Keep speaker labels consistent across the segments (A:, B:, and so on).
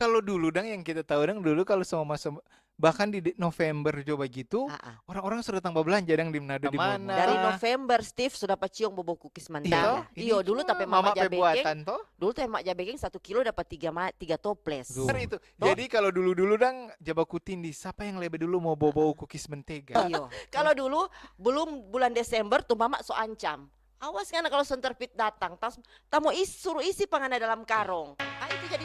A: Kalau dulu dang yang kita tahu dang dulu kalau sama masa bahkan di November coba gitu
B: Ah.
A: orang-orang sudah tambah belanja dang di Manado di
C: Mana?
B: Dari
A: mall-mall.
B: November Steve sudah paciong bobo cookies
A: Iya,
B: mentega.
A: ini
B: Iyo dulu tapi
A: mama
B: mama jabekeng.
A: buatan toh.
B: Dulu tuh emak jabekeng 1 kilo dapat 3 toples.
A: Tuh. Itu.
B: Toh?
A: Jadi kalau dulu-dulu dang jabakutin di siapa yang lebih dulu mau bawa cookies mentega.
B: Iyo. Kalau dulu belum bulan Desember tuh mama so ancam. Awas kan kalau senterpit datang, tamu suruh isi panganan dalam karung. Ah itu jadi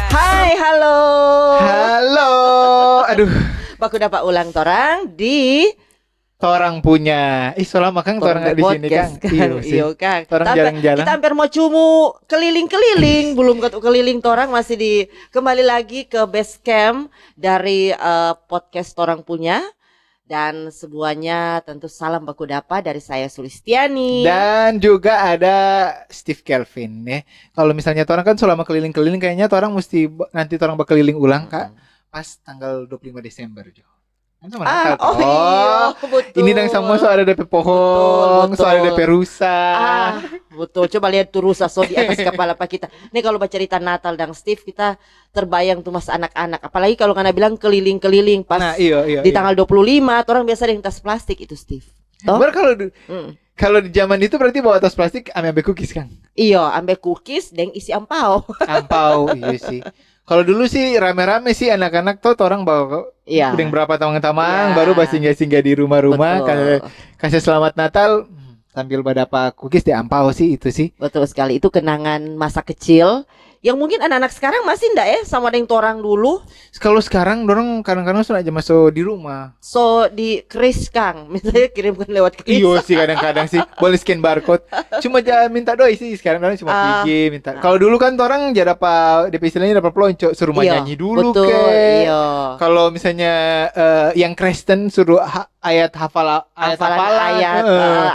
B: Hai, halo.
A: Halo. Aduh,
B: Baku dapat ulang torang di
A: torang punya. Selama Kang torang nggak di sini Kang.
B: Iya Kang.
A: Torang jalan-jalan.
B: Kita hampir mau cumu keliling-keliling, belum keliling torang masih kembali lagi ke base camp dari podcast torang punya. Dan semuanya tentu salam baku dapa dari saya Sulistiani.
A: Dan juga ada Steve Kelvin ya. Kalau misalnya torang kan selama keliling-keliling kayaknya torang mesti nanti torang bakal keliling ulang Kak pas tanggal 25 Desember Jo. Kan sama Natal toh.
B: Iya, betul.
A: Ini dang semua so ada DP pohon,
B: Betul,
A: so ada DP rusa.
B: Betul. Coba lihat tuh rusa so di atas kepala pak kita. Nih kalau baca cerita Natal dan Steve kita terbayang tuh mas anak-anak. Apalagi kalau Ngana bilang keliling-keliling pas
A: Nah, iya.
B: di tanggal 25 orang biasa ada yang tas plastik itu Steve. Toh?
A: Bar kalau di zaman itu berarti bawa tas plastik ame cookies kan?
B: Iya, ambil cookies dan isi ampau.
A: Ampau, iya sih. Kalau dulu sih rame-rame sih anak-anak tuh orang bawa
B: Iya.
A: udah berapa tamang-tamang
B: Iya.
A: baru singgah-singgah di rumah-rumah
B: Betul.
A: kasih selamat Natal sambil badapa cookies di ampau sih itu sih.
B: Betul sekali. Itu kenangan masa kecil yang mungkin anak-anak sekarang masih ndak ya sama dengan orang dulu.
A: Kalau sekarang dorong kadang-kadang sudah aja masuk di rumah.
B: So di kris Kang, misalnya kirimkan lewat kris.
A: Iyo sih kadang-kadang sih boleh scan barcode. Cuma aja minta doi sih sekarang orang cuma pergi minta. Kalau dulu kan orang jadi dapat DP istilahnya dapat pelonco suruh
B: Iya,
A: nyanyi dulu
B: betul,
A: ke.
B: iya.
A: Kalau misalnya yang Kristen suruh ayat hafalan
B: Ayat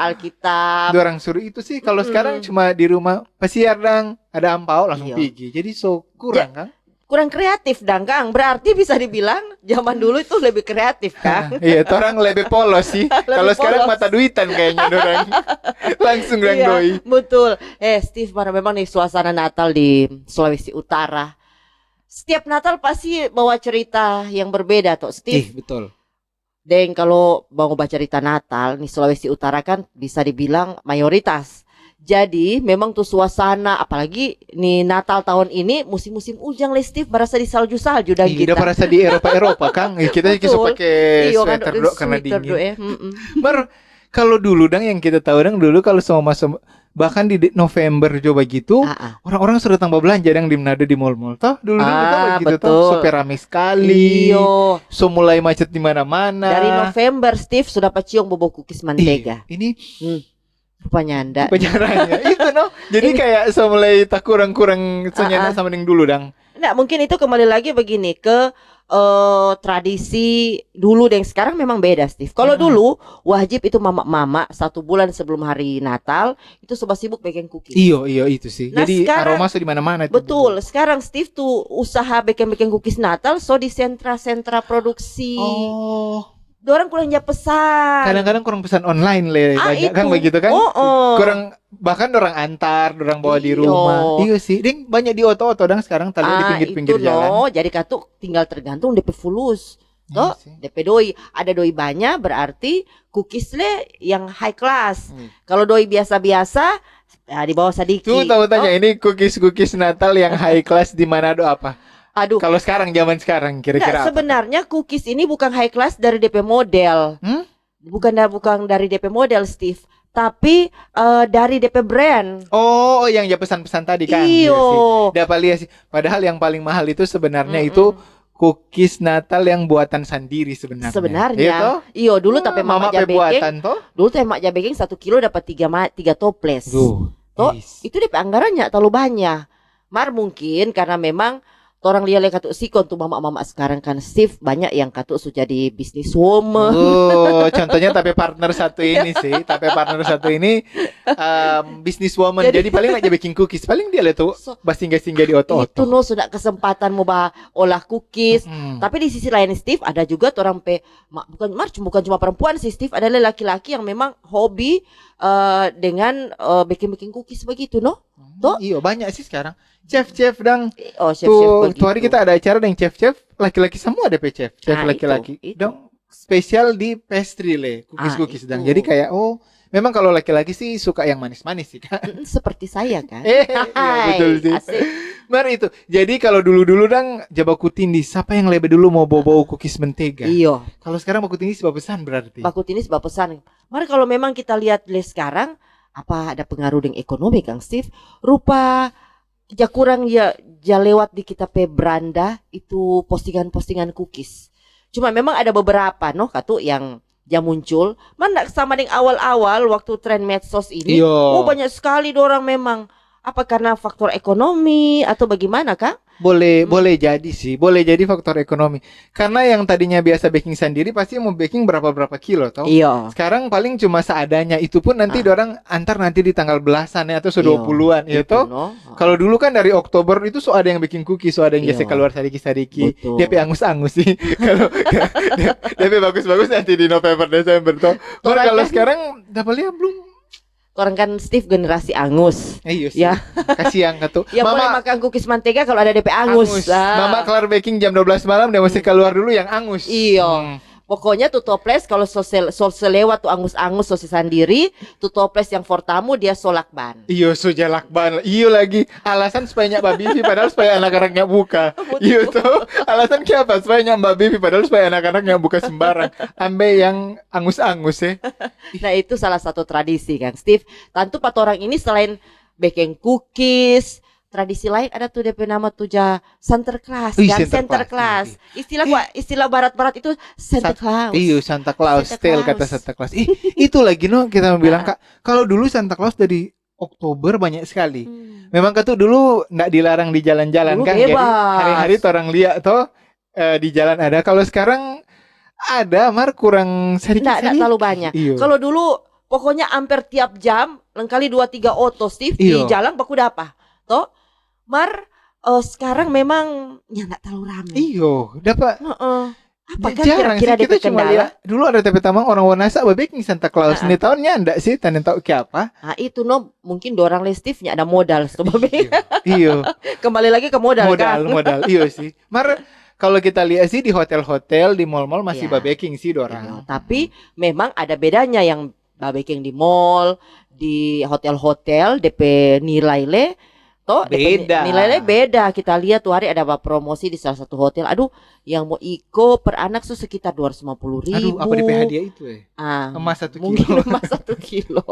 B: Alkitab.
A: orang suruh itu sih. Kalau sekarang cuma di rumah pasiar dang ada ampau langsung
B: Iya.
A: pergi. Jadi so kurang kan?
B: Kurang kreatif dang Kang. Berarti bisa dibilang zaman dulu itu lebih kreatif Kang.
A: Iya, orang lebih polos sih. Kalau sekarang
B: polos.
A: mata duitan kayaknya orang. Langsung dang doi.
B: Betul. Steve, mana memang nih suasana Natal di Sulawesi Utara. Setiap Natal pasti bawa cerita yang berbeda toh Steve.
A: Betul.
B: Dan kalau mau baca cerita Natal nih Sulawesi Utara kan bisa dibilang mayoritas. Jadi memang tuh suasana apalagi nih Natal tahun ini musim-musim ujang le Steve berasa di salju-salju dan
A: Iya,
B: kita.
A: udah merasa di Eropa Kang. Kita kisah
B: Betul.
A: pakai
B: Iya kan,
A: sweater dok karena
B: sweater
A: dingin.
B: ya.
A: Bar kalau dulu dang yang kita tahu dang dulu kalau sama masa bahkan di November coba gitu orang-orang sudah tambah belanja dang di Manado di mall-mall toh dulu kita begitu
B: betul.
A: toh so rame sekali.
B: Iyo.
A: So mulai macet di mana-mana.
B: Dari November Steve sudah paciong bobo cookies mentega.
A: Ini
B: Rupanya anda.
A: penjaranya itu no. Jadi kayak so mulai tak kurang-kurang senyana sama yang dulu dang.
B: Nggak, mungkin itu kembali lagi begini ke tradisi dulu dan sekarang memang beda Steve. Kalau dulu wajib itu mama-mama 1 bulan sebelum hari Natal itu sudah sibuk bikin cookies.
A: Iya itu sih.
B: Nah,
A: Jadi
B: sekarang-
A: aroma so di mana-mana itu.
B: Betul. Sekarang Steve tuh usaha bikin cookies Natal so di sentra-sentra produksi.
A: Oh.
B: Dorang kurang jawab pesan.
A: Kadang-kadang kurang pesan online le banyak kan
B: itu.
A: begitu kan.
B: Oh.
A: Kurang bahkan orang antar, orang bawa di
B: Iyo.
A: rumah. Iya sih. Ding banyak di oto-oto dang sekarang tali di pinggir-pinggir
B: itu
A: jalan.
B: Jadi katu tinggal tergantung DP fulus.
A: Iya
B: Toh,
A: sih.
B: DP doi ada doi banyak berarti cookies le yang high class. Kalau doi biasa-biasa ya di bawah sedikit.
A: Tuh tahu tanya ini cookies Natal yang high class di Manado apa?
B: Aduh.
A: Kalau sekarang zaman sekarang kira-kira
B: Nggak,
A: apa?
B: sebenarnya cookies ini bukan high class dari DP model. Bukan dari DP model Steve, tapi dari DP brand.
A: Oh, yang ya pesan-pesan tadi kan.
B: Iyo.
A: Iya dapat lihat sih. Padahal yang paling mahal itu sebenarnya itu cookies Natal yang buatan sendiri sebenarnya.
B: Sebenarnya. Iyo dulu tapi
A: mama
B: mama jabekeng.
A: buatan toh.
B: Dulu tuh emak jabekeng 1 kilo dapat 3 toples. Toh, itu DP anggarannya terlalu banyak. Mungkin karena memang orang lihat katu sikon tuh mama-mama sekarang kan Steve banyak yang katu sudah jadi bisnis woman.
A: Contohnya tapi partner satu ini sih, tapi partner satu ini business woman. Jadi paling aja baking cookies, paling dia lihat tuh singgah-singgah di
B: Itu
A: oto-oto.
B: no sudah kesempatan mau olah cookies. Tapi di sisi lain Steve ada juga orang bukan cuma perempuan sih Steve, ada laki-laki yang memang hobi dengan bikin cookies begitu, no? Toh?
A: Iya banyak sih sekarang. Chef dang.
B: Oh, chef-chef
A: Tuh,
B: begitu.
A: hari kita ada acara dengan chef laki-laki semua ada chef
B: Ah,
A: laki-laki.
B: itu.
A: Dong spesial di pastry le, cookies
B: itu.
A: dang. Jadi kayak memang kalau laki-laki sih suka yang manis-manis sih kan.
B: Seperti saya kan.
A: Iya, betul sih.
B: Asik.
A: Mari itu. Jadi kalau dulu-dulu dang Jabaku Tindis, siapa yang lebih dulu mau bau-bau cookies mentega?
B: Iya.
A: Kalau sekarang Baku Tindis bapesan berarti.
B: Baku Tinis bapesan. Mari kalau memang kita lihat sekarang, apa ada pengaruh dengan ekonomi Kang Steve? Rupa ja kurang ya lewat di kita pe beranda itu postingan-postingan cookies. Cuma memang ada beberapa katu yang muncul. Mana sama dengan awal-awal waktu tren medsos ini.
A: Iya.
B: Banyak sekali orang memang. Apa karena faktor ekonomi atau bagaimana Kang?
A: Boleh jadi sih, boleh jadi faktor ekonomi. Karena yang tadinya biasa baking sendiri pasti mau baking berapa kilo toh.
B: Iya.
A: Sekarang paling cuma seadanya. Itu pun nanti dorang antar nanti di tanggal belasan ya atau 20-an ya toh. Kalau dulu kan dari Oktober itu ada yang bikin cookie, ada yang biasa keluar sadiki-sadiki.
B: Betul.
A: DP angus-angus sih. Kalau DP bagus-bagus nanti di November Desember toh. Kalau sekarang dapat lihat belum?
B: Orang kan Steve generasi angus.
A: Iya sih.
B: Ya.
A: Kasihan tuh.
B: Ya boleh makan cookies mentega kalau ada DP angus.
A: Mama kelar baking jam 12 malam dia mesti keluar dulu yang angus.
B: Iya. Pokoknya tuh toples kalau sosial lewat tuh angus-angus sosis sendiri, tuh toples yang fortamu dia solak ban.
A: Iyo sojalak ban. Iyo lagi alasan supaya nyak babi padahal supaya anak-anaknya buka. Iyo tuh alasan kenapa supaya nyak babi padahal supaya anak-anaknya buka sembarang. Ambe yang angus-angus ya.
B: Nah itu salah satu tradisi kan Steve. Tentu pat orang ini selain baking cookies, tradisi lain ada tuh DP nama tuh Sinterklaas kan, Sinterklaas. Istilah barat-barat itu Santa Claus.
A: Iya Santa Claus, style kata Santa Claus. Itu lagi kita mau bilang Kak, kalau dulu Santa Claus dari Oktober banyak sekali. Memang tuh dulu nggak dilarang di jalan-jalan
B: Dulu
A: kan,
B: bebas.
A: jadi hari-hari orang lihat toh di jalan ada. Kalau sekarang ada kurang sedikit.
B: Nggak terlalu banyak. Kalau dulu pokoknya hampir tiap jam, lengkali 2-3 oto Steve di jalan baku apa? Toh sekarang memang ya nggak terlalu ramai.
A: Iyo, dapat.
B: Apa kan
A: jarang
B: kira-kira
A: sih, kita
B: DP
A: cuma
B: kendala?
A: lihat dulu ada tapi tamang orang Wanasa baking Santa Claus. Ini tahunnya enggak sih, tanya tahu ke apa?
B: Nah itu mungkin dorang lestifnya ada modal sebabnya.
A: Iyo.
B: Kembali lagi ke modal kan.
A: Modal. Iyo sih. Kalau kita lihat sih di hotel-hotel, di mall-mall masih baking sih dorang.
B: Tapi memang ada bedanya yang baking di mall, di hotel-hotel DP nilai toh
A: beda.
B: Nilainya beda. Kita lihat tuh hari ada promosi di salah satu hotel. Aduh, yang mau iko per anak tuh sekitar 250.000.
A: Aduh, apa DP hadiah itu emas 1 kilo.
B: Mungkin emas 1 kilo.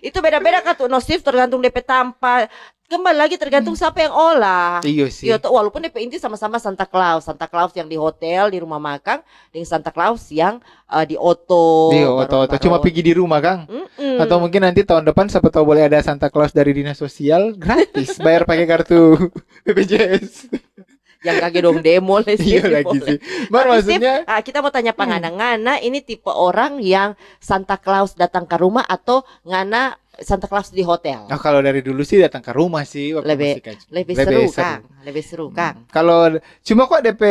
B: Itu beda-beda kan tuh Steve, tergantung DP tanpa. Kembali lagi tergantung siapa yang olah.
A: Iya sih.
B: Iya, walaupun DP inti sama-sama Santa Claus. Santa Claus yang di hotel, di rumah makan, dengan Santa Claus yang di oto.
A: Iya, oto. Cuma pergi di rumah, Kang. Atau mungkin nanti tahun depan siapa tahu boleh ada Santa Claus dari dinas sosial gratis, bayar pakai kartu BPJS.
B: Yang kaget dong demo lah sih.
A: Iya lagi sih. Maksudnya
B: kita mau tanya ngana ini tipe orang yang Santa Claus datang ke rumah atau ngana Santa Claus di hotel?
A: Nah, kalau dari dulu sih datang ke rumah sih waktu
B: lebih seru Kang. Lebih seru Kang.
A: Kalau cuma kok DP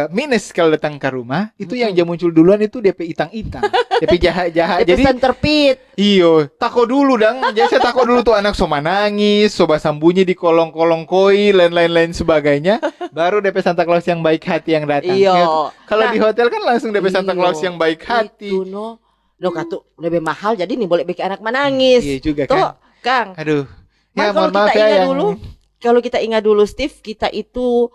A: minus kalau datang ke rumah itu yang jam muncul duluan itu DP itang-itang. DP jahat-jahat.
B: Jadi centerpit.
A: Iyo, tako dulu dang. Jadi saya tako dulu tuh anak so nangis, soba sambunyi di kolong-kolong koi, lain-lain sebagainya. Baru DP Santa Claus yang baik hati yang datang.
B: Iyo.
A: Kalau di hotel kan langsung DP Santa Claus yang baik hati.
B: Itu katu lebih mahal jadi nih boleh bikin anak menangis.
A: Iya juga
B: tuh,
A: kan.
B: Kang.
A: Aduh.
B: Ya mohon maaf ya kalau kita ingat dulu Steve, kita itu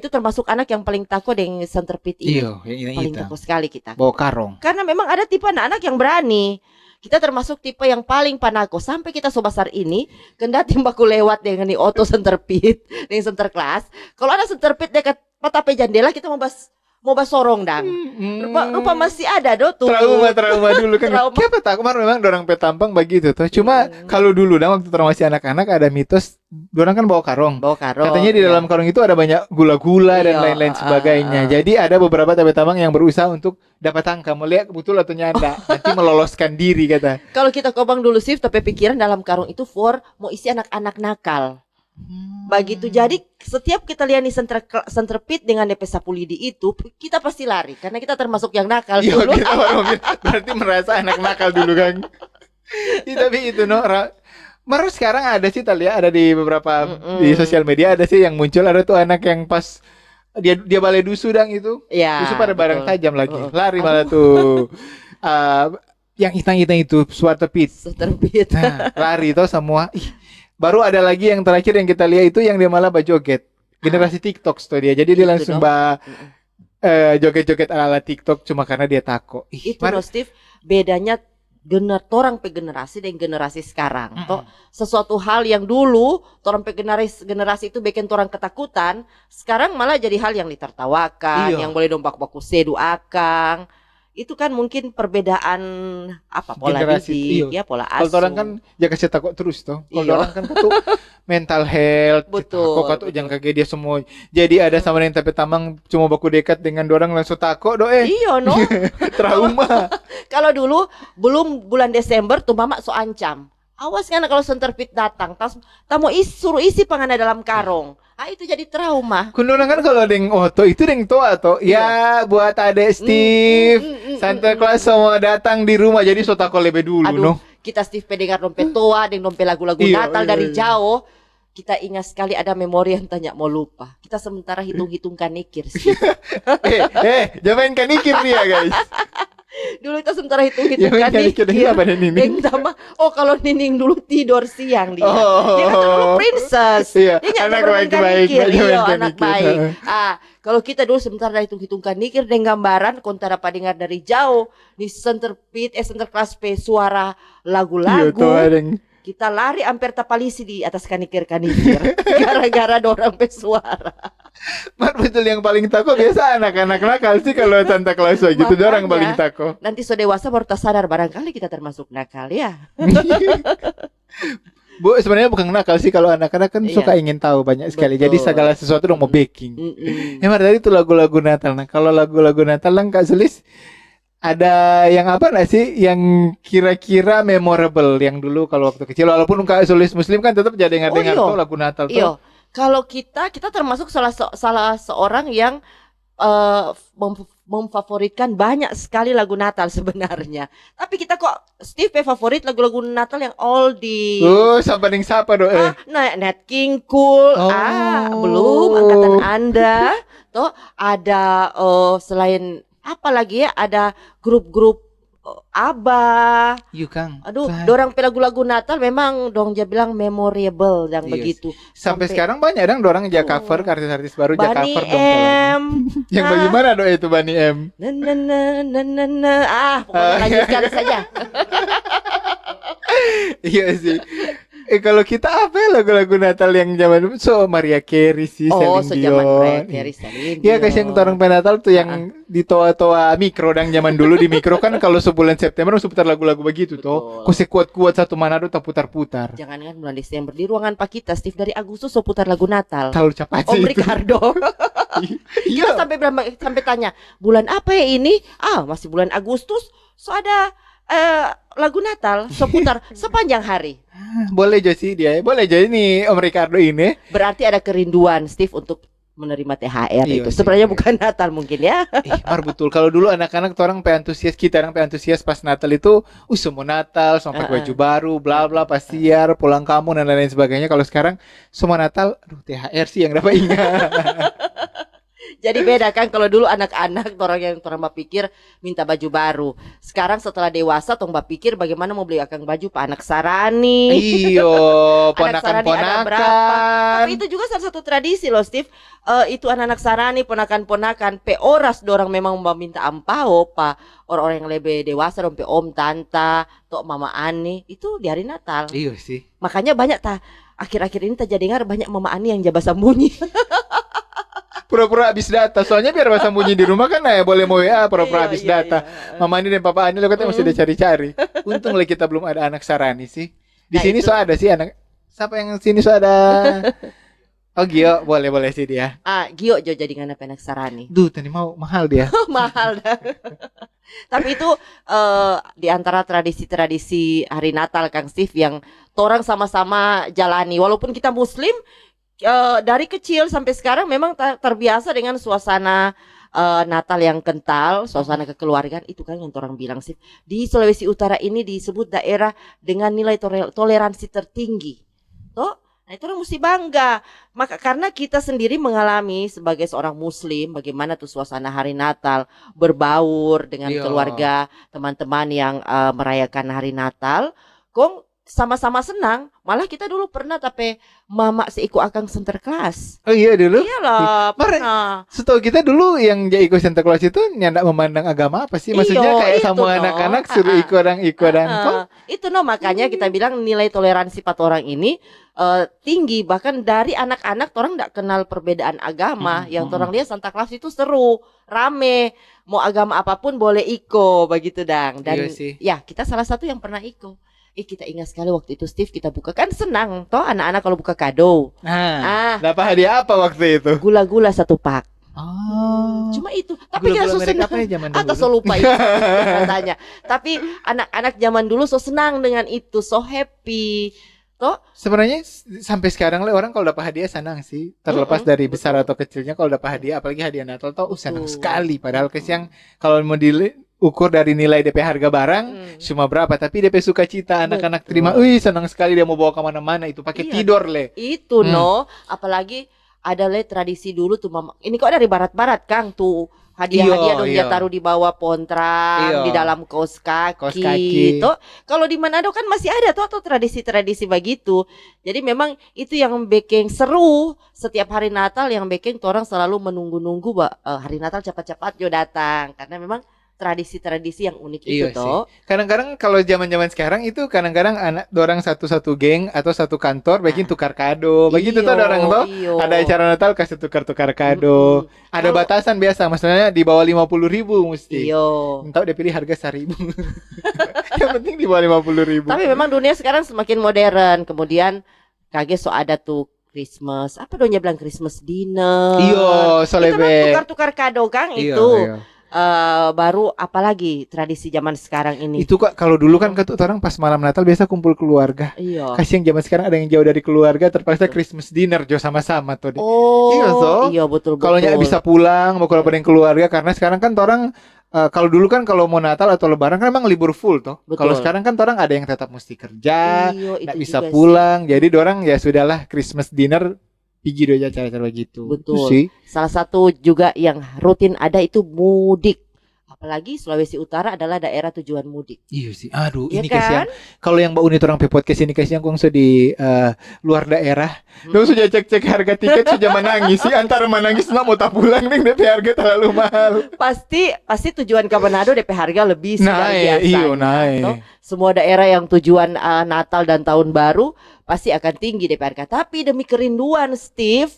B: termasuk anak yang paling takut dengan centerpit ini.
A: Iya, yang
B: paling takut sekali kita.
A: Bawa karung.
B: Karena memang ada tipe anak-anak yang berani. Kita termasuk tipe yang paling panako. Sampai kita sebesar ini, kendati baku lewat dengan nih auto centerpit, dengan center class. Kalau ada centerpit dekat mata jendela, kita mau sorong dang. Rupa masih ada tuh.
A: Trauma dulu kan. Kenapa tak kemarin memang dorang petampang begitu tuh. Cuma kalau dulu waktu orang masih anak-anak ada mitos dorang kan bawa karung. Katanya di dalam karung itu ada banyak gula-gula dan lain-lain sebagainya. Jadi ada beberapa tambang yang berusaha untuk dapat angka, melihat betul atau nyanda. Nanti meloloskan diri kata.
B: Kalau kita kobang dulu sih, tapi pikiran dalam karung itu mau isi anak-anak nakal. Begitu, jadi setiap kita lihat nih centerpit dengan DP sapu lidi itu, kita pasti lari karena kita termasuk yang nakal
A: Iya,
B: dulu.
A: kita baru berarti merasa anak nakal dulu kan. Tapi itu Baru sekarang ada sih tadi ada di beberapa di sosial media ada sih yang muncul, ada tuh anak yang pas dia balai dusu dang itu.
B: Ya,
A: Dusu pada barang
B: betul.
A: tajam lagi. Lari malah tuh. Yang hitam-hitam itu suatu pit.
B: Centerpit.
A: Nah, lari tuh semua. Baru ada lagi yang terakhir yang kita lihat itu yang dia malah joget. Generasi TikTok tuh dia. Jadi dia
B: Itu
A: langsung
B: dong.
A: joget-joget ala TikTok cuma karena dia tako.
B: Itu loh Steve, bedanya torang pe generasi dan generasi sekarang. Toh sesuatu hal yang dulu torang pe generasi itu bikin torang ketakutan, sekarang malah jadi hal yang ditertawakan,
A: Iya.
B: yang boleh dong baku-baku sedu akang. Itu kan mungkin perbedaan pola
A: Generasi,
B: didik,
A: iya.
B: ya pola
A: Kalau
B: asuh.
A: orang kan jaga kasih takut terus toh. Kalau
B: Iya.
A: orang kan tuh mental health,
B: Betul,
A: kok tuh jangan kaget dia semua. Jadi ada sama yang tapi tamang cuma baku dekat dengan orang langsung takut
B: Iya no.
A: trauma.
B: Kalau dulu belum bulan Desember tuh mama so ancam. Awas kan kalau centerpit datang, tamu suruh isi pangana dalam karung. Itu jadi trauma.
A: Kunduran kan kalau deng oto itu deng toa toh. Ya buat adek Steve, Santa Claus semua datang di rumah jadi so takut lebih dulu
B: Aduh, kita Steve pendengar dompet tua dengan dompet lagu-lagu
A: Iya,
B: Natal
A: iya,
B: dari
A: iya.
B: jauh. Kita ingat sekali ada memori yang tanya mau lupa. Kita sementara hitung-hitung kanikir sih.
A: jangan kanikir dia guys.
B: Dulu kita sementara hitung-hitung
A: Jangan kanikir
B: kanikir.
A: apa Nining?
B: Yang sama, kalau Nining dulu tidur siang dia.
A: Oh.
B: Dia kan dulu princess.
A: Iya,
B: Dia nggak
A: anak
B: bermain
A: baik-baik,
B: kanikir.
A: nggak
B: Iya,
A: main
B: anak
A: kanikir.
B: baik. Kalau kita dulu sementara hitung-hitung kanikir dengan gambaran kontara dengar dari jauh di centerpit kelas P suara
A: Iya
B: lagu-lagu.
A: toh adeng.
B: Kita lari hampir tapalisi di atas kanikir-kanikir gara-gara dorang pe suara.
A: Betul yang paling takut biasa anak-anak nakal sih kalau Santa Claus gitu dia orang
B: Makanya.
A: paling takut.
B: Nanti so dewasa baru sadar barangkali kita termasuk nakal ya.
A: Bu, sebenarnya bukan nakal sih kalau anak-anak kan
B: Iya.
A: suka ingin tahu banyak sekali.
B: Betul.
A: Jadi segala sesuatu dong mau baking.
B: Mm-mm.
A: Ya tadi itu lagu-lagu Natal. Nah, kalau lagu-lagu Natal lah Kak Sulis ada yang apa nggak sih yang kira-kira memorable yang dulu kalau waktu kecil walaupun Kak Sulis Muslim kan tetap jadi dengar-dengar
B: iya.
A: tuh lagu Natal tuh.
B: Iya, kalau kita termasuk salah seorang yang memfavoritkan banyak sekali lagu Natal sebenarnya. Tapi kita kok Steve favorit lagu-lagu Natal yang oldie.
A: Siapa ning siapa doh?
B: Nat King Cole.
A: Oh.
B: Belum angkatan Anda. Toh ada selain apa lagi ya? Ada grup-grup ABBA.
A: Yuk Kang.
B: Aduh, dorang lagu-lagu Natal memang dong dia bilang memorable dan
A: Yes.
B: begitu.
A: Sampai sekarang banyak dong dorang aja cover artis-artis baru aja
B: Bani
A: cover dong. Kalau
B: M.
A: yang bagaimana doh itu Bani M?
B: Pokoknya lanjutkan saja.
A: Iya sih. Kalau kita apa ya lagu-lagu Natal yang zaman dulu Mariah Carey sih, Celine
B: So zaman
A: Dion.
B: Carey, Celine
A: Iya kasih yang orang Natal tuh yang di toa-toa mikro dan zaman dulu di mikro kan kalau sebulan September harus putar lagu-lagu begitu
B: Betul.
A: tuh. Kok sekuat-kuat satu Manado tak putar-putar.
B: Jangan kan bulan Desember di ruangan Pak kita Steve dari Agustus so putar lagu Natal.
A: Terlalu cepat
B: Om
A: sih itu.
B: Ricardo. Kita
A: Iya.
B: sampai tanya, bulan apa ya ini? Masih bulan Agustus. So ada lagu Natal so putar sepanjang hari.
A: Boleh aja sih dia. Boleh aja ini Om Ricardo ini.
B: Berarti ada kerinduan Steve untuk menerima THR
A: Iya
B: itu.
A: sih.
B: Sebenarnya bukan Natal mungkin ya.
A: Betul. Kalau dulu anak-anak tuh orang antusias, kita orang antusias pas Natal itu, semua Natal, sampai baju baru, bla bla, pas siar, pulang kampung dan lain-lain sebagainya. Kalau sekarang semua Natal, THR sih yang dapat ingat.
B: Jadi beda kan kalau dulu anak-anak orang pikir minta baju baru. Sekarang setelah dewasa tong pikir bagaimana mau beli akang baju Pak anak sarani.
A: Iyo,
B: Anak sarani ada berapa?
A: ponakan-ponakan.
B: Tapi itu juga salah satu tradisi loh Steve. Itu anak-anak sarani ponakan-ponakan pe oras dorang memang meminta ampao pa orang-orang yang lebih dewasa dong pe om tanta tok mama Ani itu di hari Natal.
A: Iya sih.
B: Makanya banyak akhir-akhir ini tak dengar banyak mama Ani yang jaba sembunyi.
A: Pura-pura habis data. Soalnya biar bahasa sembunyi di rumah kan ya boleh mau WA pura-pura
B: Iya,
A: habis
B: iya,
A: data.
B: iya.
A: Mama ini dan papa ini lo katanya mesti dicari-cari. Untung lah kita belum ada anak sarani sih. Di
B: Nah,
A: sini
B: itu.
A: so ada sih anak. Siapa yang sini so ada? Oh Gio, boleh sih dia.
B: Gio jo jadi ngana penak sarani.
A: Duh, tadi mau mahal dia.
B: Mahal dah. Tapi itu di antara tradisi-tradisi hari Natal Kang Steve yang torang sama-sama jalani. Walaupun kita Muslim, dari kecil sampai sekarang memang terbiasa dengan suasana Natal yang kental, suasana kekeluargaan. Itu kan yang orang bilang sih, di Sulawesi Utara ini disebut daerah dengan nilai toleransi tertinggi. Toh, nah itu orang mesti bangga. Maka karena kita sendiri mengalami sebagai seorang Muslim bagaimana tuh suasana hari Natal, berbaur dengan keluarga, teman-teman yang merayakan hari Natal. Kong sama-sama senang. Malah kita dulu pernah tapi mama seiku akang Sinterklas.
A: Oh iya dulu.
B: Iyalah, pernah.
A: Setahu kita dulu yang jadi ikut Sinterklas itu nyandak memandang agama apa sih? Maksudnya kayak sama anak-anak suruh ikut
B: itu makanya kita bilang nilai toleransi pat orang ini tinggi. Bahkan dari anak-anak orang tidak kenal perbedaan agama. Yang orang lihat Santa Claus itu seru, rame, mau agama apapun boleh ikut begitu dang. Dan ya kita salah satu yang pernah ikut. Kita ingat sekali waktu itu Steve kita buka kan senang toh anak-anak kalau buka kado.
A: Dapat hadiah apa waktu itu?
B: Gula-gula 1 pak.
A: Cuma
B: itu. Tapi kita so senang. Atau so lupa itu katanya. Tapi anak-anak zaman dulu so senang dengan itu, so happy. Toh
A: sebenarnya sampai sekarang orang kalau dapat hadiah senang sih. Terlepas dari besar atau kecilnya, kalau dapat hadiah apalagi hadiah Natal tuh senang sekali. Padahal yang kalau mau ukur dari nilai DP harga barang cuma berapa, tapi DP sukacita anak-anak terima, senang sekali dia mau bawa kemana-mana itu pakai tidur
B: itu apalagi ada tradisi dulu tuh mama, ini kok dari barat-barat Kang tuh hadiah-hadiah dong dia taruh di bawah pontran, di dalam kaos kaki. Tuh kalau di Manado kan masih ada tuh tradisi-tradisi begitu. Jadi memang itu yang bikin seru setiap hari Natal, yang bikin orang selalu menunggu-nunggu hari Natal cepat-cepat datang, karena memang tradisi-tradisi yang unik itu toh.
A: Kadang-kadang kalau zaman-zaman sekarang itu kadang-kadang anak dorang satu geng atau satu kantor bikin tukar kado. Begitu tuh orang toh. Ada acara Natal kasih tukar-tukar kado. Ada batasan biasa, maksudnya di bawah 50.000 mesti. Entah dia pilih harga 1.000. Yang penting di bawah 50.000.
B: Tapi memang dunia sekarang semakin modern. Kemudian kaget ada tuh Christmas, apa dong dia bilang Christmas dinner.
A: Solebe.
B: Tukar-tukar kado Kang itu. Baru apalagi tradisi zaman sekarang ini.
A: Itu kok kalau dulu kan orang pas malam Natal biasa kumpul keluarga. Kasihan zaman sekarang ada yang jauh dari keluarga, terpaksa Christmas dinner sama-sama tuh.
B: Iya betul.
A: Kalau nggak bisa pulang, mau kalau pada yang keluarga, karena sekarang kan orang kalau dulu kan kalau mau Natal atau Lebaran kan memang libur full toh. Kalau sekarang kan orang ada yang tetap mesti kerja, nggak bisa pulang. Jadi orang ya sudahlah Christmas dinner. Pergi aja cara-cara gitu.
B: Betul. Sih. Salah satu juga yang rutin ada itu mudik. Apalagi Sulawesi Utara adalah daerah tujuan mudik.
A: Iya sih. Aduh, ini kasihan. Kalau yang Mbak Unit orang podcast ini kasihan kong di luar daerah. Dong sudah cek harga tiket sudah menangis sih. Antara menangis mau tak pulang nih DP harga terlalu mahal.
B: Pasti tujuan ke Manado DP harga lebih
A: biasa. Naik.
B: Semua daerah yang tujuan Natal dan Tahun Baru pasti akan tinggi DP harga. Tapi demi kerinduan Steve,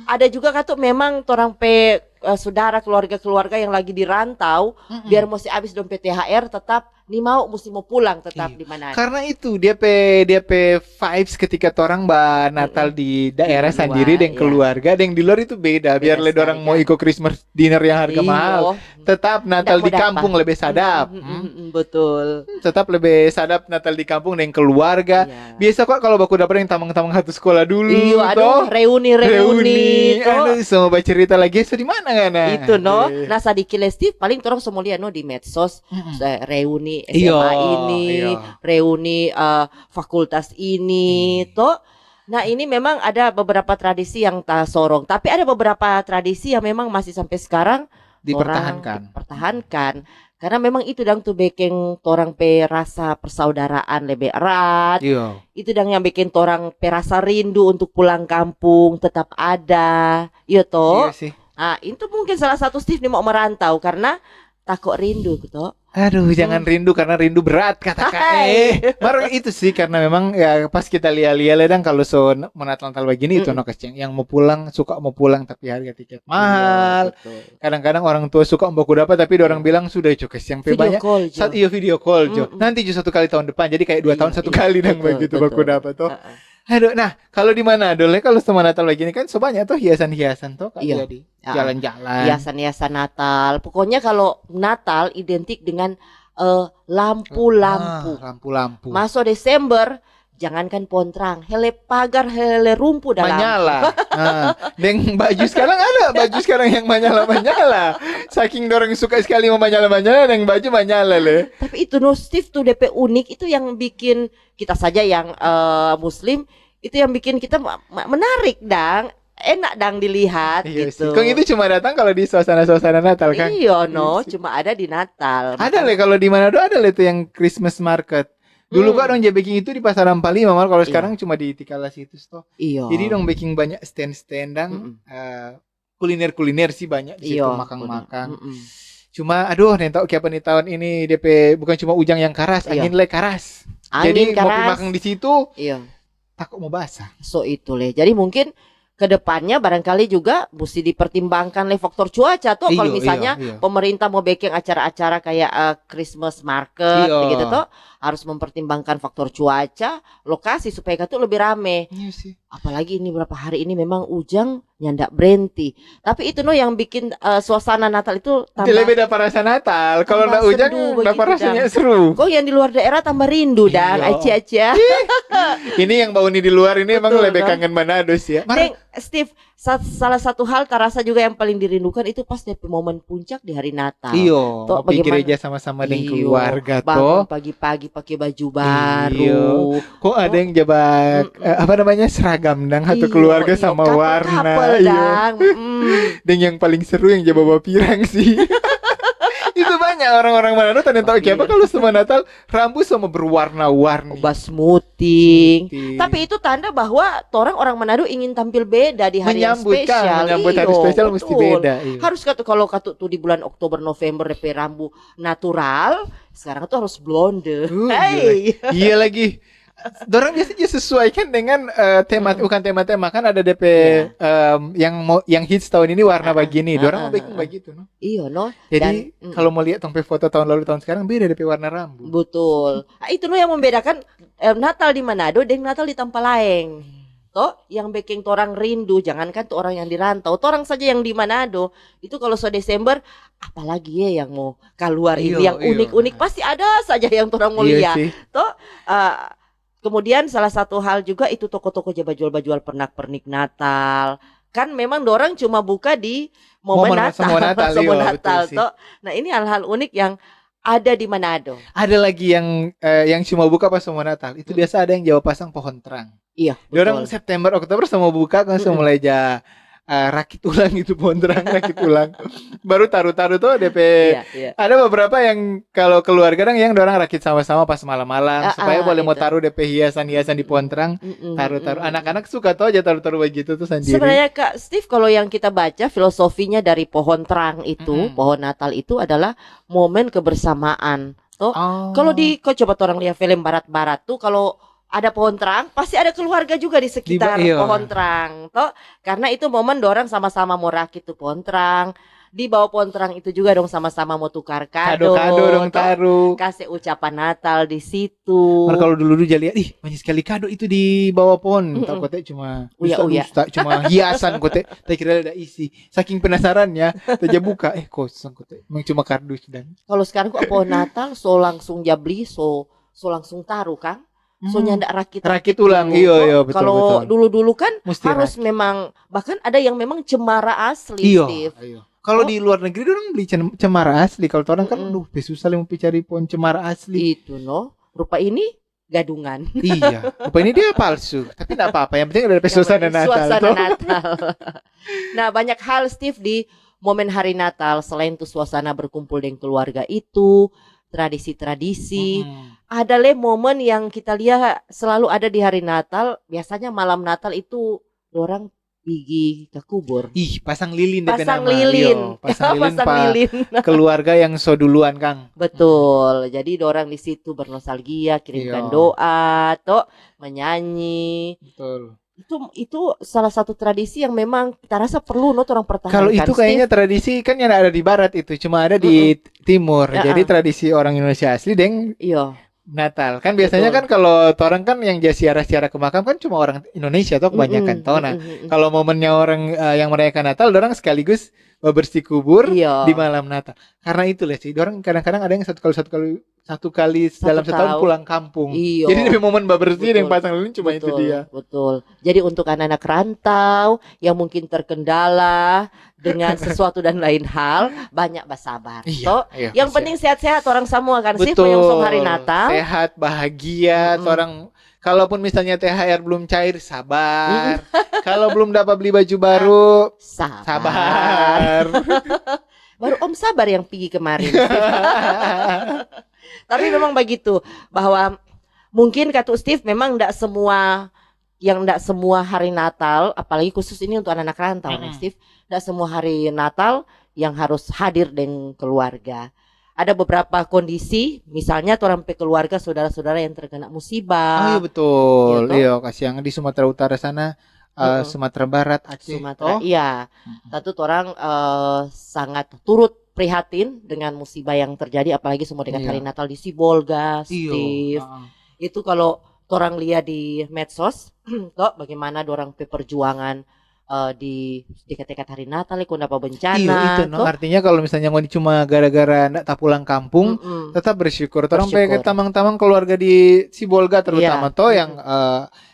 B: ada juga kan tuh memang orang saudara keluarga yang lagi di rantau, biar mesti habis dompet THR tetap mesti mau pulang tetap di mana.
A: Karena itu dia vibes ketika orang Natal di daerah sendiri dan keluarga, dan di luar itu beda. Biar orang mau ikut Christmas dinner yang harga mahal, tetap Natal di kampung lebih sadap.
B: Betul.
A: Tetap lebih sadap Natal di kampung dan keluarga. Biasa kok kalau baku dapet yang tamang-tamang satu sekolah dulu.
B: Reuni.
A: Semua baca cerita lagi di mana kan?
B: Itu nah sadiki Steve paling orang semua lihat di medsos reuni SMA ini, reuni fakultas ini, Nah ini memang ada beberapa tradisi yang tak sorong, tapi ada beberapa tradisi yang memang masih sampai sekarang dipertahankan. Karena memang itu dang tuh bikin orang rasa persaudaraan lebih erat. Itu dang yang bikin orang rasa rindu untuk pulang kampung tetap ada. Iya sih. Nah itu mungkin salah satu Steve nih mau merantau karena takut rindu gitu.
A: Aduh, jangan rindu karena rindu berat kata baru itu sih karena memang ya pas kita lihat-lihat dan kalau Natal begini itu yang mau pulang tapi harga tiket mahal. Kadang-kadang orang tua suka mau dapat tapi orang bilang sudah cukup yang banyak. Video call nanti justru 1 kali tahun depan jadi kayak 2 tahun 1 kali dan begitu baku dapat Aduh, nah kalau di mana dulu kalau sama Natal lagi ini kan so banyak tuh hiasan-hiasan tuh Kak
B: Iya.
A: jadi jalan-jalan.
B: Hiasan-hiasan Natal. Pokoknya kalau Natal identik dengan lampu-lampu.
A: Lampu-lampu.
B: Masuk Desember, jangankan pontrang, hele pagar, hele rumpu dalam.
A: Menyala. Deng baju sekarang ada baju sekarang yang menyala-menyala. Saking dorang suka sekali menyala-menyala, deng baju menyala le.
B: Tapi itu no Steve tuh DP unik itu yang bikin kita saja yang Muslim itu yang bikin kita menarik dang. Enak dang dilihat gitu.
A: Kong itu cuma datang kalau di suasana-suasana Natal kan?
B: Iya no, cuma ada di Natal.
A: Ada le kalau di Manado ada le tuh yang Christmas market. Dulu kan dong baking itu di Pasar Ampalima, malah kalau sekarang cuma di Tikala situ toh.
B: Iya.
A: Jadi dong baking banyak stand-stand dang kuliner-kuliner sih banyak di situ makan-makan. Cuma aduh nentok kayak nih tahun ini DP bukan cuma ujang yang karas, angin le karas. Jadi mau makan di situ.
B: Iya.
A: Takut mau basah.
B: So itu le. Jadi mungkin kedepannya barangkali juga mesti dipertimbangkan le faktor cuaca tuh kalau misalnya pemerintah mau bikin acara-acara kayak Christmas market begitu tuh harus mempertimbangkan faktor cuaca, lokasi supaya tuh lebih rame.
A: Iya sih.
B: Apalagi ini berapa hari ini memang ujang nyandak berhenti. Tapi itu no yang bikin suasana Natal itu tambah
A: beda perasaan Natal. Kalau enggak ujang dapat rasanya seru.
B: Kok yang di luar daerah tambah rindu dan aci-aci.
A: Ini yang bau nih di luar ini emang lebih kangen Manado sih ya.
B: Steve, salah satu hal terasa juga yang paling dirindukan itu pas di momen puncak di hari Natal.
A: Iyo, pergi gereja sama-sama dengan keluarga
B: bangun pagi-pagi pakai baju baru.
A: Kok ada yang jabat apa namanya seragam dang atau keluarga sama warna. Dan yang paling seru yang jabat bawa pirang sih. Itu banyak orang-orang Manado tanya tahu siapa kalau semua Natal rambut sama berwarna-warni.
B: Basmuting. Tapi itu tanda bahwa orang Manado ingin tampil beda di hari yang spesial.
A: Menyambut hari spesial mesti beda.
B: Harus kalau tuh di bulan Oktober November DP rambut natural, sekarang tuh harus blonde.
A: Iya lagi. Dorang biasanya sesuaikan dengan tema bukan tema-tema kan ada DP yang hits tahun ini warna begini. Dorang mau bikin begitu no.
B: Iya no.
A: Jadi kalau mau lihat tompe foto tahun lalu tahun sekarang beda DP warna rambut.
B: Betul. Itu no yang membedakan Natal di Manado dengan Natal di Tampalaeng. Toh yang bikin orang rindu jangankan tuh orang yang di rantau, orang saja yang di Manado itu kalau Desember apalagi ya yang mau keluar ini yang unik-unik pasti ada saja yang orang mau lihat. Toh kemudian salah satu hal juga itu toko-toko jual-jual pernak-pernik Natal. Kan memang dorang cuma buka di momen Natal. Toh. Nah, ini hal-hal unik yang ada di Manado.
A: Ada lagi yang cuma buka pas momen Natal. Itu biasa ada yang Jawa pasang pohon terang.
B: Iya, betul.
A: Dorang September, Oktober semua buka kan mulai rakit ulang itu pohon terang rakit ulang. Baru taruh-taruh tuh DP. Ada beberapa yang kalau keluarga yang dorang rakit sama-sama pas malam-malam supaya boleh mau taruh DP hiasan-hiasan di pohon terang. Taruh-taruh. Anak-anak suka tuh aja taruh-taruh begitu tuh sendiri.
B: Sebenarnya Kak Steve kalau yang kita baca filosofinya dari pohon terang itu, pohon Natal itu adalah momen kebersamaan. Tuh. Kalau kau coba orang lihat film barat-barat tuh kalau ada pohon terang, pasti ada keluarga juga di sekitar pohon terang. Toh, karena itu momen dorang sama-sama mau rakit tuh pohon terang. Di bawah pohon terang itu juga dong sama-sama mau tukar kado
A: dong taruh.
B: Kasih ucapan Natal di situ.
A: Kalau dulu lihat, banyak sekali kado itu di bawah pohon. Tak kote cuma cuma hiasan kote. Tak kira ada isi. Saking penasarannya, tak buka kosong kote. Memang cuma kardus dan.
B: Kalau sekarang kok pohon Natal so langsung jabli so langsung taruh Kang. Soalnya ndak rakit
A: ulang. Iya betul.
B: Kalau dulu kan
A: mesti
B: harus rakit. Memang bahkan ada yang memang cemara asli, Steve.
A: Kalau di luar negeri orang beli cemara asli. Kalau orang kan susah mau cari pohon cemara asli.
B: Itu no. Rupa ini gadungan.
A: Iya. Rupa ini dia palsu. Tapi enggak apa-apa. Yang penting ada suasana Natal. Nah,
B: banyak hal Steve di momen hari Natal selain tuh suasana berkumpul dengan keluarga itu, tradisi-tradisi. Ada momen yang kita lihat selalu ada di hari Natal. Biasanya malam Natal itu orang pergi ke kubur.
A: Pasang lilin.
B: Pasang lilin.
A: Keluarga yang so duluan Kang.
B: Betul. Jadi orang di situ bernostalgia, kirimkan doa, menyanyi.
A: Betul.
B: Itu salah satu tradisi yang memang kita rasa perlu orang pertahankan.
A: Kalau itu kayaknya tradisi kan yang ada di barat itu cuma ada di timur. Jadi tradisi orang Indonesia asli Natal kan biasanya kan kalau orang kan yang jadi siara ke makam kan cuma orang Indonesia tuh kebanyakan tau. Nah kalau momennya orang yang merayakan Natal, orang sekaligus bersih kubur di malam Natal. Karena itu lah sih, orang kadang-kadang ada yang satu kali dalam setahun pulang kampung. Jadi lebih momen bersih yang pasang lilin cuma itu dia.
B: Betul. Jadi untuk anak-anak rantau yang mungkin terkendala dengan sesuatu dan lain hal, banyak bersabar. Yang penting sehat-sehat orang semua kan sih menyongsong hari Natal.
A: Sehat, bahagia, orang kalaupun misalnya THR belum cair, sabar. Kalau belum dapat beli baju baru, sabar.
B: Baru Om sabar yang pergi kemarin. Tapi memang begitu bahwa mungkin kata Steve memang tidak semua hari Natal, apalagi khusus ini untuk anak-anak rantau, Steve, tidak semua hari Natal yang harus hadir dengan keluarga. Ada beberapa kondisi, misalnya orang keluarga saudara-saudara yang terkena musibah.
A: Oh iya betul. Iya, kasih yang di Sumatera Utara sana. Sumatera Barat, Aceh.
B: Iya. Satu orang sangat turut prihatin dengan musibah yang terjadi, apalagi semua dekat hari Natal di Sibolga, Steve. Itu kalau orang lihat di medsos, toh bagaimana orang perjuangan di dekat-dekat hari Natal itu apa bencana.
A: Itu artinya kalau misalnya cuma gara-gara tak pulang kampung, tetap bersyukur. Orang pengen tamang-tamang keluarga di Sibolga terutama yang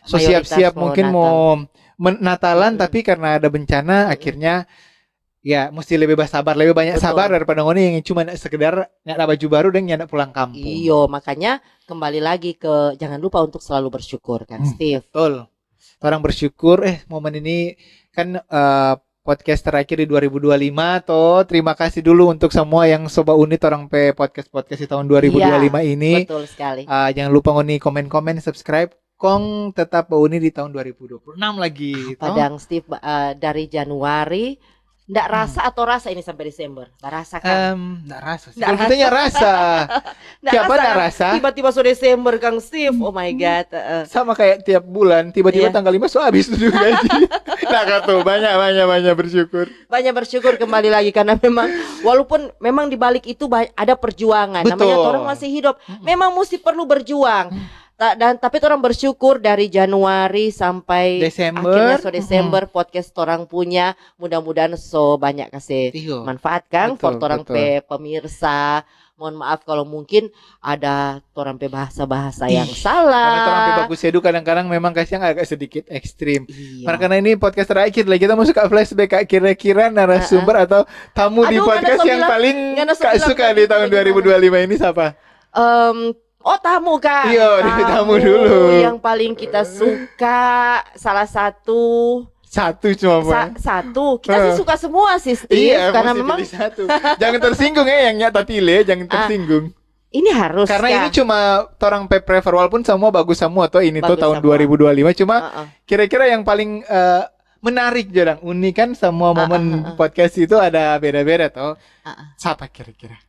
A: siap-siap mungkin mau Natalan tapi karena ada bencana akhirnya ya mesti lebih banyak sabar daripada ngoni yang cuma sekedar nyata baju baru dan nyata pulang kampung.
B: Iyo, makanya kembali lagi ke jangan lupa untuk selalu bersyukur kan Steve.
A: Betul. Orang bersyukur momen ini kan podcast terakhir di 2025 toh. Terima kasih dulu untuk semua yang Sobat Unit orang podcast di tahun 2025 ini.
B: Betul sekali.
A: Jangan lupa ngoni komen-komen, subscribe. Kong tetap Unit di tahun 2026 lagi.
B: Padang Steve dari Januari nggak rasa atau rasa ini sampai Desember? Nggak rasa kan?
A: Nggak rasa. Kalau kitanya rasa. Siapa nggak rasa?
B: Tiba-tiba so Desember Kang Steve. Oh my God.
A: Sama kayak tiap bulan. Tiba-tiba tanggal 5 so habis tuh gaji. Nah tuh banyak bersyukur. Banyak
B: bersyukur kembali lagi karena memang walaupun memang di balik itu ada perjuangan.
A: Betul.
B: Namanya orang masih hidup. Memang mesti perlu berjuang. Tapi orang bersyukur dari Januari sampai
A: Desember.
B: akhirnya Desember podcast orang punya mudah-mudahan banyak kasih manfaat kan for orang pemirsa. Mohon maaf kalau mungkin ada orang bahasa-bahasa yang salah.
A: Karena orang bagus edu kadang-kadang memang kasih yang agak sedikit ekstrim. Karena ini podcast terakhir lah kita mau suka flashback kira-kira narasumber atau tamu di podcast yang paling suka di tahun 2025 ini siapa?
B: Tamu kan?
A: Iya, tamu dulu.
B: Yang paling kita suka salah satu cuma satu. Kita sih suka semua sih Steve.
A: Iya, karena memang satu. Jangan tersinggung yang nyata pilih, jangan tersinggung.
B: Ini harus
A: karena ini cuma orang prefer walaupun semua bagus semua atau ini tuh tahun 2025 cuma kira-kira yang paling menarik jarang unik kan semua momen podcast itu ada beda-beda toh. Siapa kira-kira?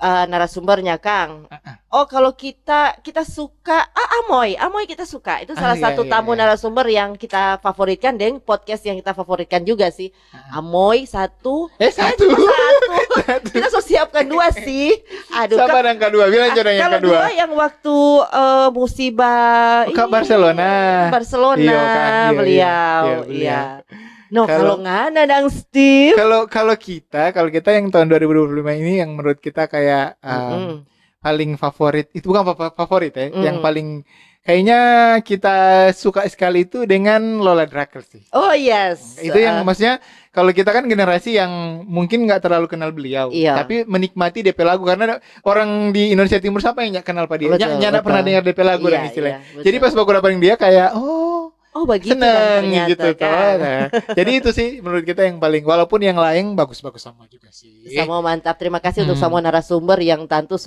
B: Narasumbernya Kang. Oh kalau kita suka Amoy kita suka itu salah satu tamu narasumber yang kita favoritkan dan podcast yang kita favoritkan juga sih. Amoy satu. Kita siapkan dua sih. Aduh.
A: Siapa yang kedua? Bilang jodoh yang kedua.
B: Kalau yang waktu musibah
A: Barcelona.
B: Beliau. Iya. No, kalau nggak ada Steve.
A: Kalau kita yang tahun 2025 ini yang menurut kita kayak paling favorit itu bukan favorit yang paling kayaknya kita suka sekali itu dengan Lola Drakel sih.
B: Oh yes.
A: Itu yang maksudnya kalau kita kan generasi yang mungkin nggak terlalu kenal beliau, tapi menikmati DP lagu karena orang di Indonesia Timur siapa yang nggak kenal pada dia, nggak pernah dengar DP lagu dan istilahnya. Jadi pas baku dapetin dia kayak
B: begitu
A: seneng
B: kan,
A: gitu kan. Nah, jadi itu sih menurut kita yang paling walaupun yang lain bagus-bagus sama juga sih.
B: Sama mantap. Terima kasih untuk semua narasumber yang tentu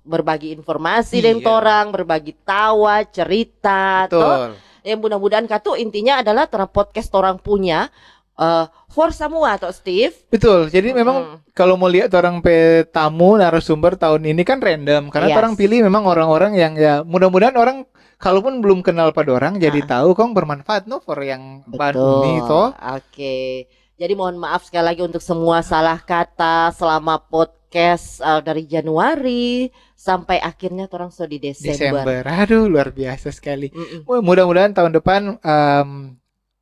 B: berbagi informasi dengan orang, berbagi tawa, cerita.
A: Betul.
B: Yang mudah-mudahan katu intinya adalah podcast orang punya for semua atau Steve.
A: Betul. Jadi memang kalau mau lihat orang tamu narasumber tahun ini kan random karena orang pilih memang orang-orang yang ya mudah-mudahan orang kalaupun belum kenal pada orang jadi tahu kong bermanfaat for yang baru ini toh.
B: Oke. Jadi mohon maaf sekali lagi untuk semua salah kata selama podcast dari Januari sampai akhirnya orang sudah di Desember.
A: Aduh, luar biasa sekali.
B: Mm-mm.
A: Wah, mudah-mudahan tahun depan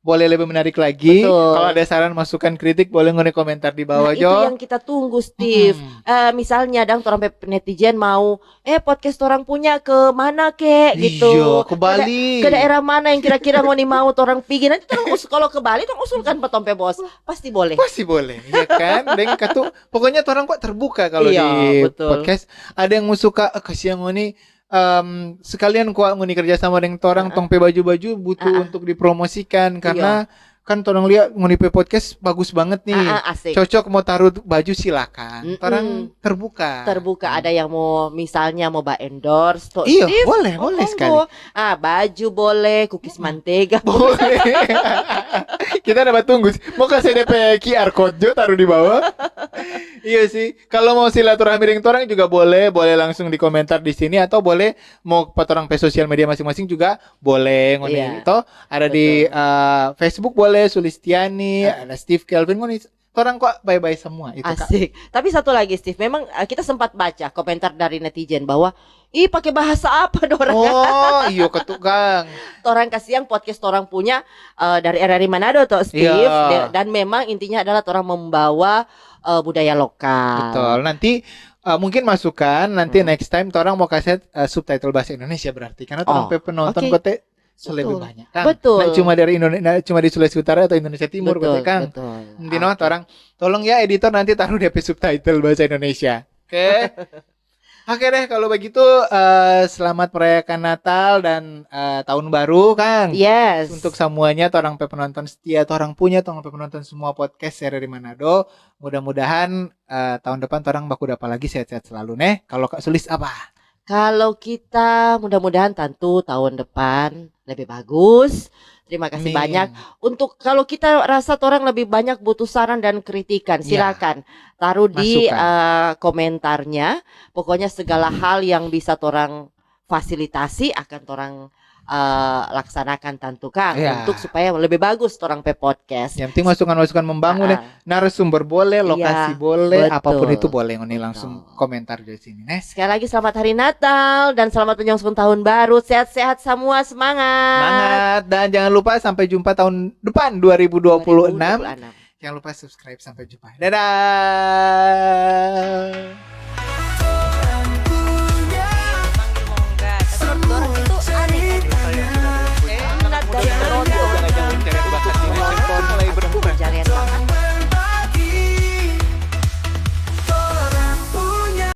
A: boleh lebih menarik lagi.
B: Betul.
A: Kalau ada saran, masukan, kritik, boleh nge komentar di bawah,
B: Itu
A: Jo.
B: yang kita tunggu, Steve. Misalnya dang orang netizen mau podcast orang punya ke mana kek gitu.
A: Iya, ke Bali.
B: Ke daerah mana yang kira-kira ngoni mau orang pergi. Nanti orang kalau ke Bali orang usulkan petompe bos. Pasti boleh.
A: Pasti boleh, ya kan? Dan katu, pokoknya orang kok terbuka kalau
B: Iya,
A: di
B: betul.
A: podcast. Ada yang mau suka kasihan ngoni sekalian kok ngoni kerja sama dengan orang tong pe baju-baju butuh untuk dipromosikan karena kan orang lihat ngoni pe podcast bagus banget nih.
B: Asik.
A: Cocok mau taruh baju silakan. Orang terbuka.
B: Ada yang mau misalnya mau endorse tuh.
A: Iya,
B: Steve,
A: boleh sekali.
B: Baju boleh, cookies mantega
A: Boleh. Kita dapat tunggu. Mau kasih DP QR code Jo taruh di bawah. Iya sih. Kalau mau silaturahmi dengan orang juga boleh langsung di komentar di sini atau boleh mau orang pe sosial media masing-masing juga boleh ngoni. Itu ada di Facebook boleh Sulistiani, ada Steve Kelvin ngoni. Orang kok bye-bye semua itu
B: asik. Kak. Tapi satu lagi Steve, memang kita sempat baca komentar dari netizen bahwa pakai bahasa apa dorang?
A: Oh, iya ketukang.
B: Orang kasih yang podcast orang punya dari RRI Manado tuh Steve dan memang intinya adalah orang membawa budaya lokal.
A: Betul. Nanti mungkin masukan nanti next time orang mau kasih subtitle bahasa Indonesia berarti karena orang penonton kote lebih banyak kan.
B: Betul.
A: Nah, cuma dari Indonesia, cuma di Sulawesi Utara atau Indonesia Timur kote kan.
B: Betul.
A: Nanti orang tolong ya editor nanti taruh DP subtitle bahasa Indonesia. Oke. Oke deh kalau begitu selamat merayakan Natal dan tahun baru kan.
B: Yes.
A: Untuk semuanya orang penonton setia, orang punya orang penonton semua podcast RRI Manado. Mudah-mudahan tahun depan orang baku dapat lagi sehat-sehat selalu nih. Kalau Kak Sulis apa?
B: Kalau kita mudah-mudahan tentu tahun depan lebih bagus. Terima kasih banyak. Untuk kalau kita rasa orang lebih banyak butuh saran dan kritikan, silakan taruh di komentarnya. Pokoknya segala hal yang bisa orang fasilitasi akan orang laksanakan tentu Kang untuk supaya lebih bagus orang pe podcast.
A: Yang penting masukan-masukan membangun narasumber boleh, lokasi boleh, apapun itu boleh ngoni langsung komentar di sini.
B: Sekali lagi selamat hari Natal dan selamat menyongsong tahun baru. Sehat-sehat semua, semangat.
A: Dan jangan lupa sampai jumpa tahun depan 2026. Jangan lupa subscribe, sampai jumpa. Dadah.